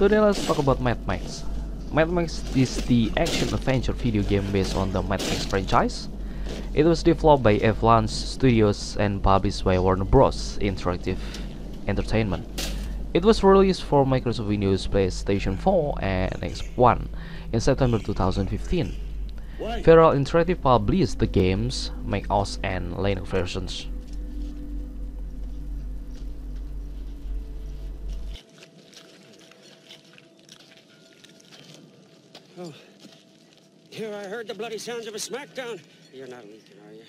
Today let's talk about Mad Max. Mad Max is the action-adventure video game based on the Mad Max franchise. It was developed by Avalanche Studios and published by Warner Bros. Interactive Entertainment. It was released for Microsoft Windows, PlayStation 4, and Xbox One in September 2015. Feral Interactive published the game's Mac OS and Linux versions. Oh, here I heard the bloody sounds of a smackdown. You're not leaking, are you?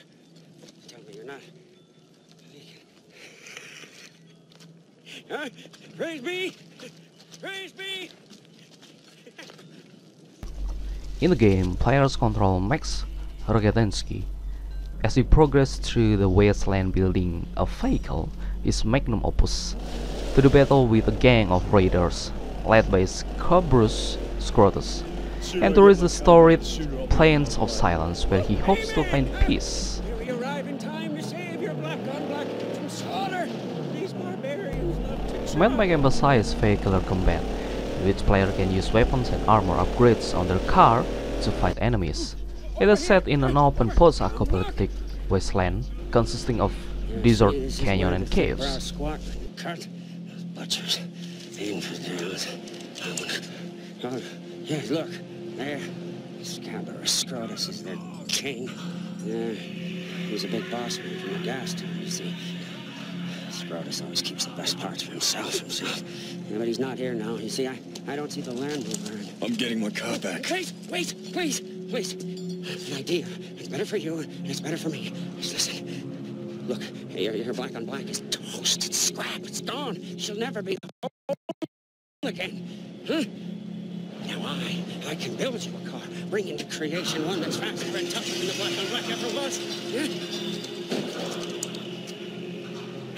Tell me you're not leaking. Huh? Praise be! Praise be! In the game, players control Max Rogatinsky as he progresses through the wasteland building a vehicle, his magnum opus, to the battle with a gang of raiders led by Scabrous Scrotus, and to reach the storied Plains of Silence where he hopes to find peace. We arrive in time to save your black on black from slaughter. These barbarians love to Mad Max emphasizes vehicular combat, which player can use weapons and armor upgrades on their car to fight enemies. It is set in an open post-apocalyptic wasteland consisting of desert, canyon, and caves. Butchers, infidels. Oh, yeah, look, there. Scabrous Scrotus is their king. He's a big boss man from the gas town, you see. Scrotus always keeps the best parts for himself. Yeah, but he's not here now. You see, I don't see the Land Rover. I'm getting my car back. Wait, please. An idea. It's better for you, and it's better for me. Just listen. Look, your black on black is toast. It's scrap. It's gone. She'll never be whole again. Huh? Now I can build you a car, bring into creation one that's faster and tougher than the black on black ever was. Yeah?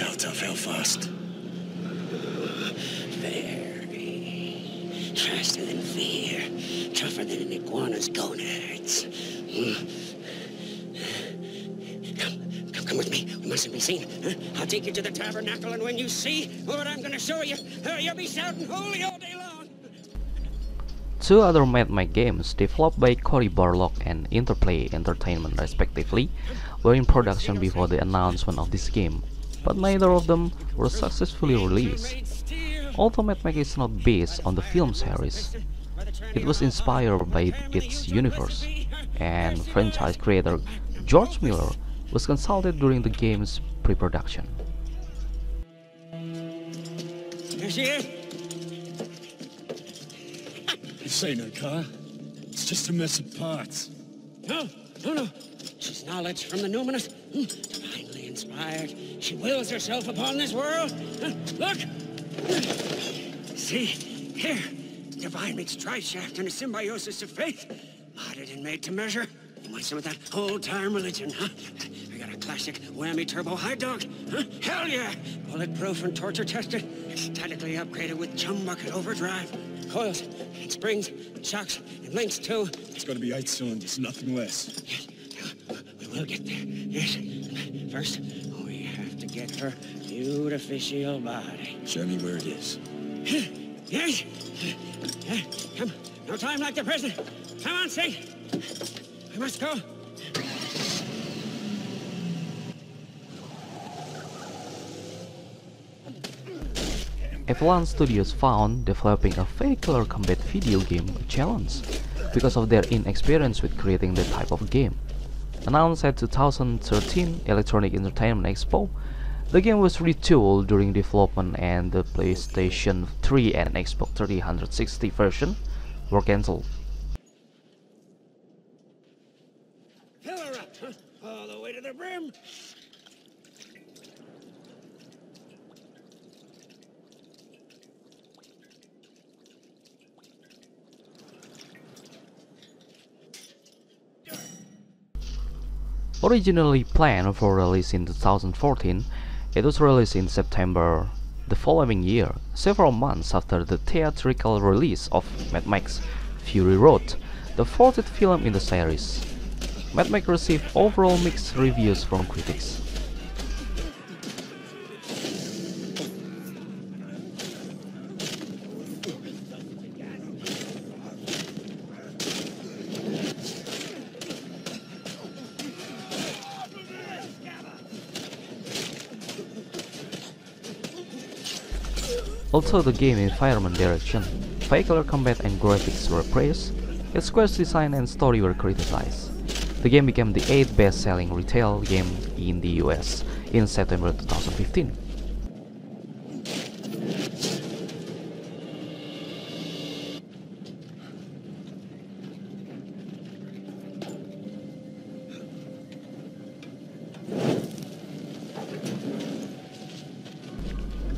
How tough, how fast? Very. Faster than fear. Tougher than an iguana's gonads. Come with me. We mustn't be seen. Huh? I'll take you to the tabernacle, and when you see what I'm going to show you, you'll be shouting holy all day long. Two other Mad Max games developed by Cory Barlog and Interplay Entertainment respectively were in production before the announcement of this game, but neither of them were successfully released. Although Mad Max is not based on the film series, it was inspired by its universe, and franchise creator George Miller was consulted during the game's pre-production. There she is. This ain't her car. It's just a mess of parts. No. She's knowledge from the numinous, divinely inspired. She wills herself upon this world. Look! See? Here. Divine meets tri-shaft and a symbiosis of faith. Modded and made to measure. You want some of that old-time religion, huh? I got a classic whammy turbo high dog. Huh? Hell yeah! Bulletproof and torture tested. Statically upgraded with chum bucket overdrive. Coils, and springs, and shocks, and links too. It's gotta be 8 cylinders, nothing less. Yes, we will get there. Yes. First, we have to get her beautificial body. Show me where it is. Yes. Come. No time like the present. Come on, sing. We must go. Avalanche Studios found developing a vehicular combat video game a challenge because of their inexperience with creating that type of game. Announced at 2013 Electronic Entertainment Expo, the game was retooled during development and the PlayStation 3 and Xbox 360 version were cancelled. Fill her up, huh? All the way to the brim. Originally planned for release in 2014, it was released in September the following year, several months after the theatrical release of Mad Max Fury Road, the fourth film in the series. Mad Max received overall mixed reviews from critics. Although the game environment direction, vehicular combat and graphics were praised, its quest design and story were criticized. The game became the 8th best-selling retail game in the US in September 2015.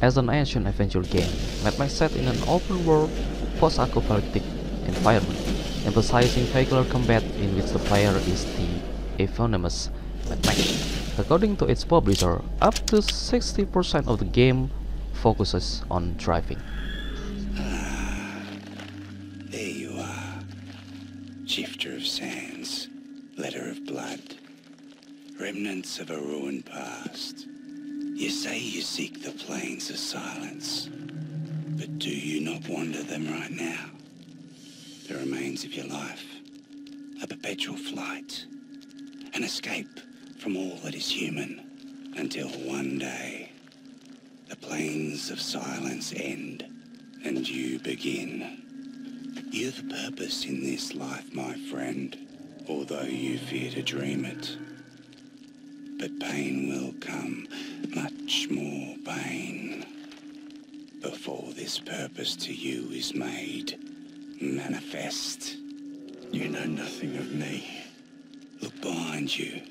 As an action-adventure game, Mad Max set in an open-world, post-apocalyptic environment, emphasizing vehicular combat in which the player is the eponymous Mad Max. According to its publisher, up to 60% of the game focuses on driving. There you are. Shifter of sands, letter of blood, remnants of a ruined past. You say you seek the plains of silence, but do you not wander them right now? The remains of your life, a perpetual flight, an escape from all that is human, until one day, the plains of silence end, and you begin. You're the purpose in this life, my friend, although you fear to dream it. But pain will come, much more pain, before this purpose to you is made manifest. You know nothing of me. Look behind you,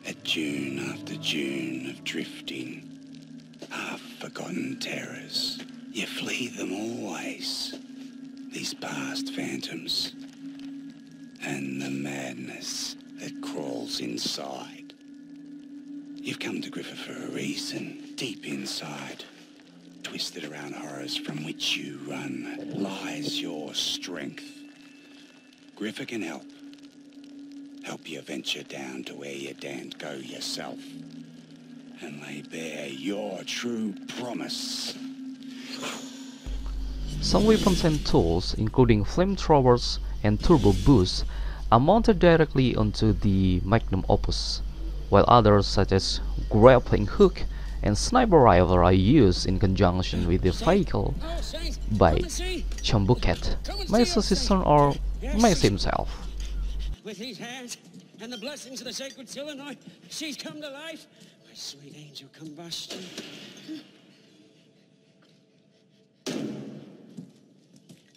at dune after dune of drifting, half-forgotten terrors. You flee them always, these past phantoms, and the madness that crawls inside. You've come to Griffith for a reason. Deep inside, twisted around horrors from which you run, lies your strength. Griffith can help. Help you venture down to where you daren't go yourself, and lay bare your true promise. Some weapons and tools, including flamethrowers and turbo boosts, are mounted directly onto the magnum opus, while others such as grappling hook and sniper rifle are used in conjunction with the vehicle by Chumbuket, Max assistant or Max himself. With these hands and the blessings of the sacred Illinois, she's come to life. My sweet angel combustion.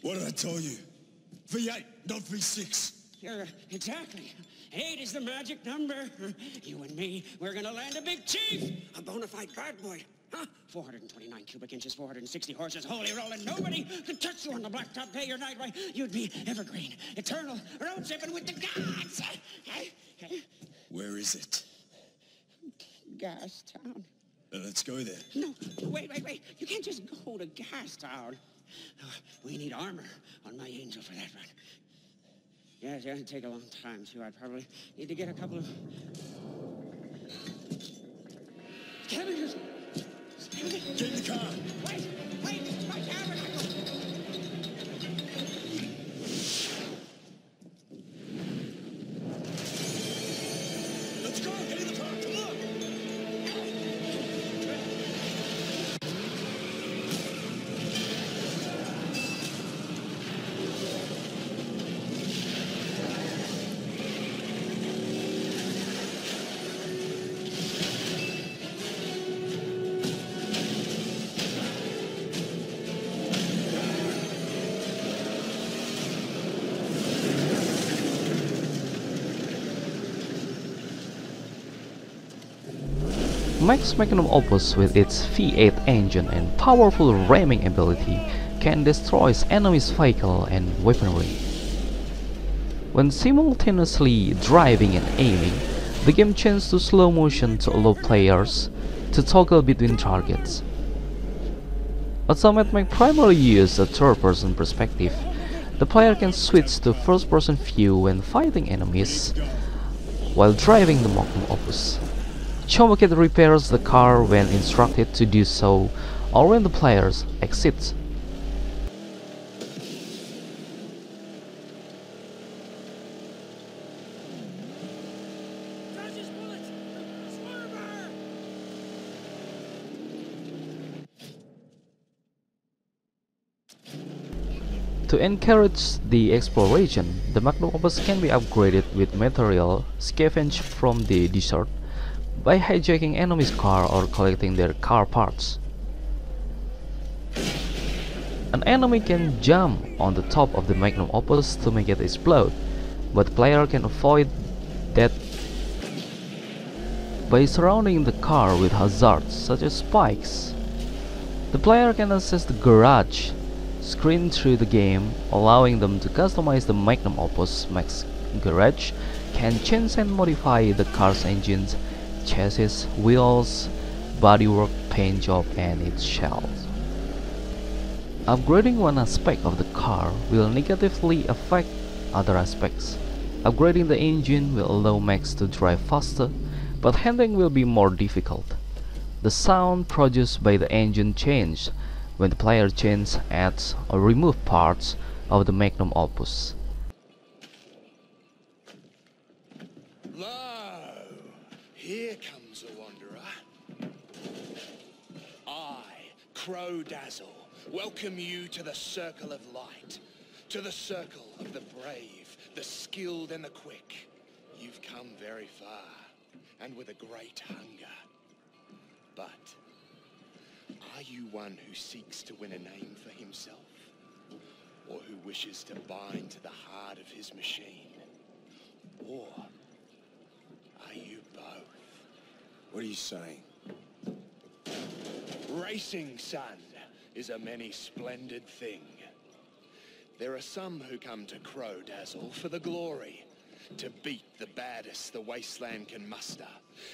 What did I tell you? V8, not V6. Yeah, exactly. 8 is the magic number. You and me, we're gonna land a big chief. A bona fide bad boy. Huh? 429 cubic inches, 460 horses, holy rolling. Nobody could touch you on the blacktop day or night. Right? You'd be evergreen, eternal, road tripping with the gods. Where is it? Gas Town. Let's go there. No, wait. You can't just go to Gas Town. We need armor on my angel for that run. Yes, it'd take a long time, too. I'd probably need to get a couple of... Scavengers! Get in the car. Wait! My tabernacle! Let's go. Get in the car. Come on. Max Magnum Opus with its V8 engine and powerful ramming ability can destroy enemies' vehicle and weaponry. When simultaneously driving and aiming, the game changes to slow motion to allow players to toggle between targets. Although Mad Max primarily uses a third-person perspective, the player can switch to first-person view when fighting enemies while driving the Magnum Opus. Chumbuket repairs the car when instructed to do so or when the player exits. To encourage the exploration, the magnum opus can be upgraded with material scavenged from the desert by hijacking enemies' car or collecting their car parts. An enemy can jump on the top of the magnum opus to make it explode, but the player can avoid that by surrounding the car with hazards such as spikes. The player can access the garage screen through the game, allowing them to customize the magnum opus. Max Garage can change and modify the car's engines, chassis, wheels, bodywork, paint job, and its shells. Upgrading one aspect of the car will negatively affect other aspects. Upgrading the engine will allow Max to drive faster, but handling will be more difficult. The sound produced by the engine changes when the player changes, adds, or removes parts of the magnum opus. Lo, here comes a wanderer. I, Crow Dazzle, welcome you to the Circle of Light, to the Circle of the Brave, the Skilled and the Quick. You've come very far, and with a great hunger. But are you one who seeks to win a name for himself, or who wishes to bind to the heart of his machine? Or are you both? What are you saying? Racing, son, is a many splendid thing. There are some who come to Crow Dazzle for the glory, to beat the baddest the wasteland can muster,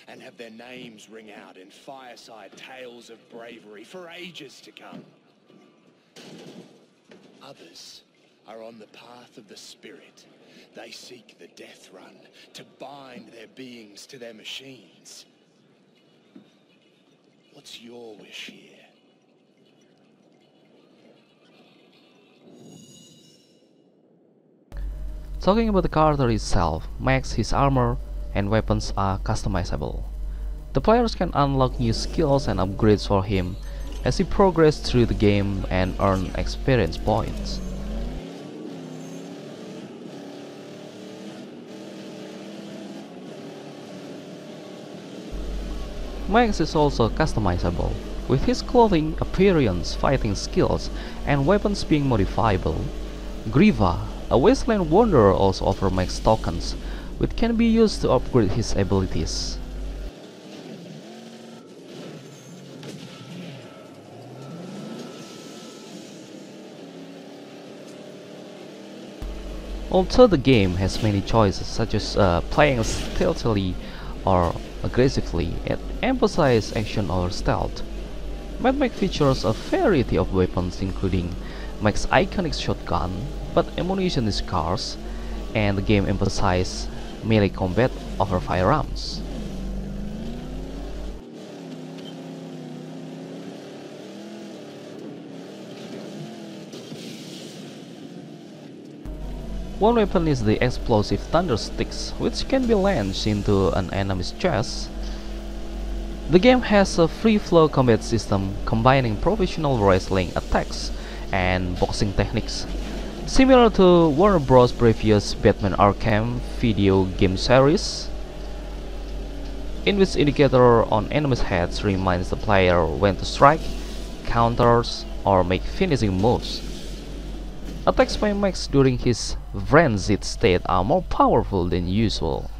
and have their names ring out in fireside tales of bravery for ages to come. Others are on the path of the spirit. They seek the death run to bind their beings to their machines. What's your wish here? Talking about the character itself, Max, his armor, and weapons are customizable. The players can unlock new skills and upgrades for him as he progresses through the game and earn experience points. Max is also customizable, with his clothing, appearance, fighting skills, and weapons being modifiable. Griva, a wasteland wanderer, also offers Max tokens, which can be used to upgrade his abilities. Although the game has many choices such as playing stealthily or aggressively, it emphasizes action over stealth. Mad Max features a variety of weapons including Max's iconic shotgun, but ammunition is scarce, and the game emphasizes melee combat over firearms. One weapon is the explosive thunder sticks, which can be launched into an enemy's chest. The game has a free-flow combat system combining professional wrestling attacks and boxing techniques, similar to Warner Bros. Previous Batman Arkham video game series, in which indicator on enemies' heads reminds the player when to strike, counters, or make finishing moves. Attacks by Max during his frenzied state are more powerful than usual.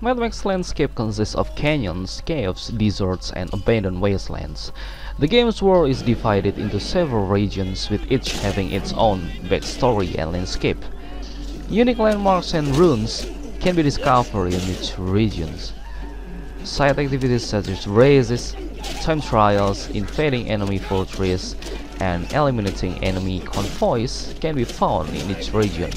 Mad Max landscape consists of canyons, caves, deserts, and abandoned wastelands. The game's world is divided into several regions, with each having its own backstory and landscape. Unique landmarks and ruins can be discovered in each region. Side activities such as races, time trials, invading enemy fortress, and eliminating enemy convoys can be found in each region.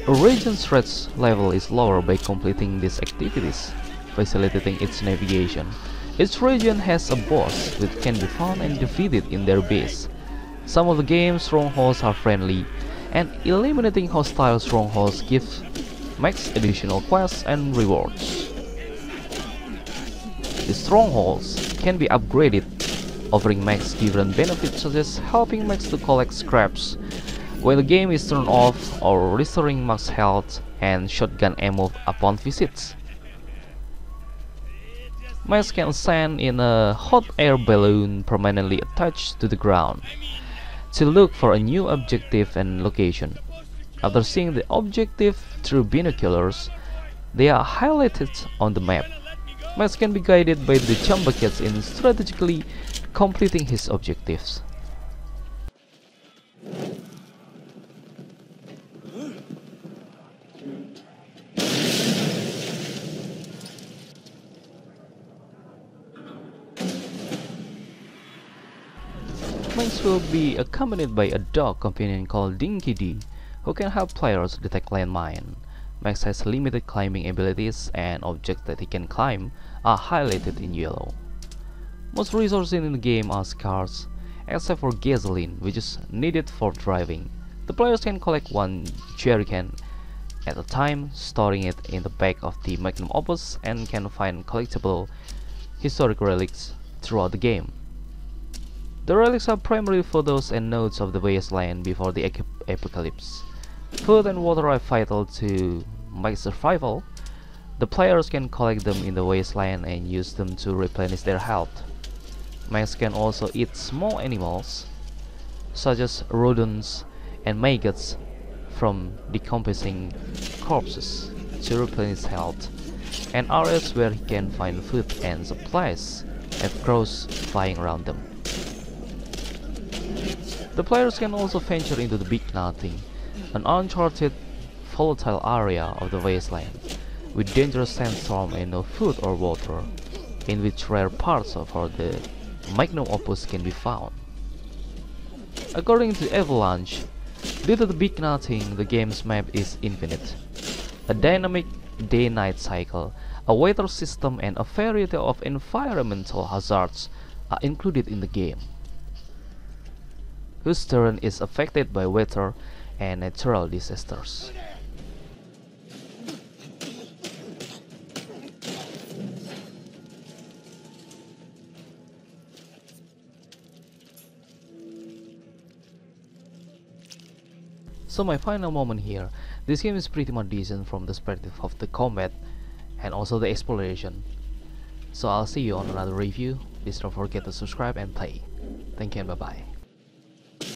A region's threat level is lower by completing these activities, facilitating its navigation. Each region has a boss which can be found and defeated in their base. Some of the game's strongholds are friendly, and eliminating hostile strongholds gives max additional quests and rewards. The strongholds can be upgraded, offering max different benefits such as helping max to collect scraps when the game is turned off, or restoring max health and shotgun ammo upon visits. Max can stand in a hot air balloon permanently attached to the ground to look for a new objective and location. After seeing the objective through binoculars, they are highlighted on the map. Max can be guided by the jump buckets in strategically completing his objectives. Max will be accompanied by a dog companion called Dinky D, who can help players detect landmine. Max has limited climbing abilities, and objects that he can climb are highlighted in yellow. Most resources in the game are scarce, except for gasoline, which is needed for driving. The players can collect one jerrycan at a time, storing it in the back of the magnum opus, and can find collectible historic relics throughout the game. The relics are primarily photos and notes of the wasteland before the apocalypse. Food and water are vital to Max's survival. The players can collect them in the wasteland and use them to replenish their health. Max can also eat small animals, such as rodents and maggots, from decomposing corpses to replenish health, and areas where he can find food and supplies have crows flying around them. The players can also venture into the Big Nothing, an uncharted, volatile area of the wasteland, with dangerous sandstorm and no food or water, in which rare parts of the magnum opus can be found. According to Avalanche, due to the Big Nothing, the game's map is infinite. A dynamic day-night cycle, a weather system, and a variety of environmental hazards are included in the game, whose terrain is affected by weather and natural disasters. So my final moment here, this game is pretty much decent from the perspective of the combat and also the exploration. So I'll see you on another review. Please don't forget to subscribe and play. Thank you and bye bye.